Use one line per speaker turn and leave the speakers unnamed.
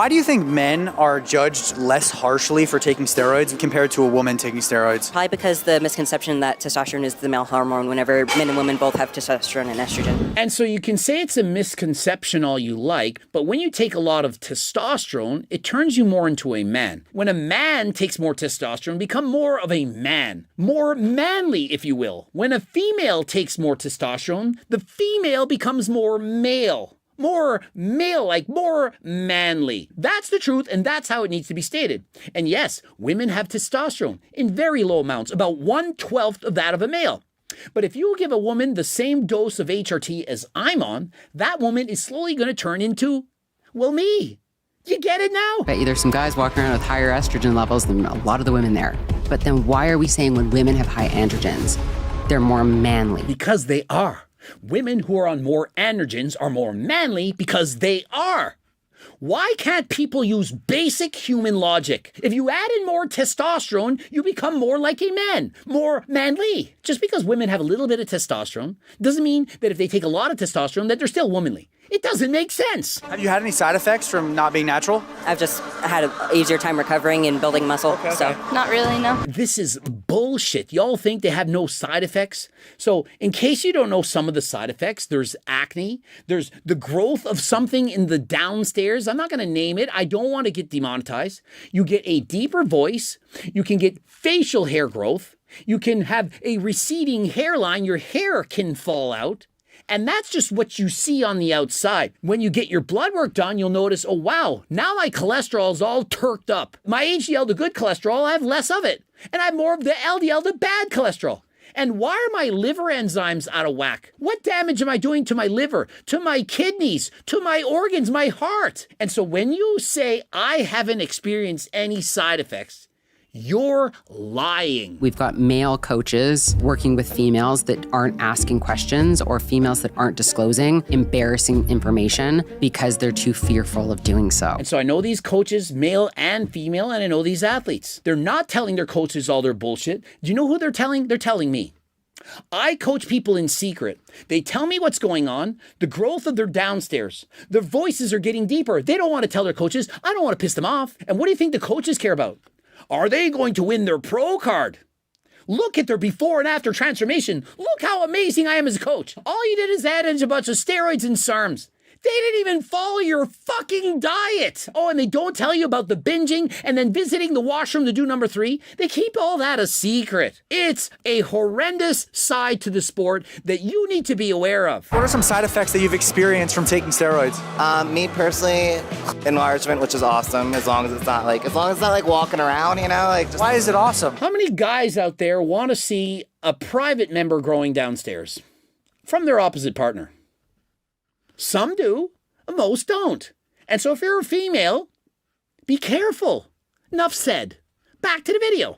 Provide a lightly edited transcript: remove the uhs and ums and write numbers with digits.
Why do you think men are judged less harshly for taking steroids compared to a woman taking steroids?
Probably because the misconception that testosterone is the male hormone whenever men and women both have testosterone and estrogen.
And so you can say it's a misconception all you like, but when you take a lot of testosterone, it turns you more into a man. When a man takes more testosterone, become more of a man. More manly, if you will. When a female takes more testosterone, the female becomes more male. More male-like, more manly. That's the truth, and that's how it needs to be stated. And yes, women have testosterone in very low amounts, about 1/12 of that of a male. But if you give a woman the same dose of HRT as I'm on, that woman is slowly going to turn into, well, me. You get it now?
Bet you there's some guys walking around with higher estrogen levels than a lot of the women there. But then why are we saying when women have high androgens, they're more manly?
Because they are. Women who are on more androgens are more manly because they are. Why can't people use basic human logic? If you add in more testosterone, you become more like a man, more manly. Just because women have a little bit of testosterone doesn't mean that if they take a lot of testosterone that they're still womanly. It doesn't make sense.
Have you had any side effects from not being natural?
I've just had an easier time recovering and building muscle, so.
Not really, no.
This is bullshit. Y'all think they have no side effects? So in case you don't know some of the side effects, there's acne, there's the growth of something in the downstairs. I'm not going to name it. I don't want to get demonetized. You get a deeper voice. You can get facial hair growth. You can have a receding hairline. Your hair can fall out. And that's just what you see on the outside. When you get your blood work done, you'll notice, oh wow, now my cholesterol's all turked up. My HDL, the good cholesterol, I have less of it. And I have more of the LDL, the bad cholesterol. And why are my liver enzymes out of whack? What damage am I doing to my liver, to my kidneys, to my organs, my heart? And so when you say, I haven't experienced any side effects, you're lying.
We've got male coaches working with females that aren't asking questions or females that aren't disclosing embarrassing information because they're too fearful of doing so.
And so I know these coaches, male and female, and I know these athletes. They're not telling their coaches all their bullshit. Do you know who they're telling? They're telling me. I coach people in secret. They tell me what's going on, the growth of their downstairs. Their voices are getting deeper. They don't want to tell their coaches. I don't want to piss them off. And what do you think the coaches care about? Are they going to win their pro card? Look at their before and after transformation. Look how amazing I am as a coach. All you did is add in a bunch of steroids and SARMs. They didn't even follow your fucking diet. Oh, and they don't tell you about the binging and then visiting the washroom to do number 3. They keep all that a secret. It's a horrendous side to the sport that you need to be aware of.
What are some side effects that you've experienced from taking steroids?
Me personally, enlargement, which is awesome, as long as it's not like walking around, you know, like just.
Why is it awesome?
How many guys out there want to see a private member growing downstairs from their opposite partner? Some do, most don't. And so if you're a female, be careful. Enough said. Back to the video.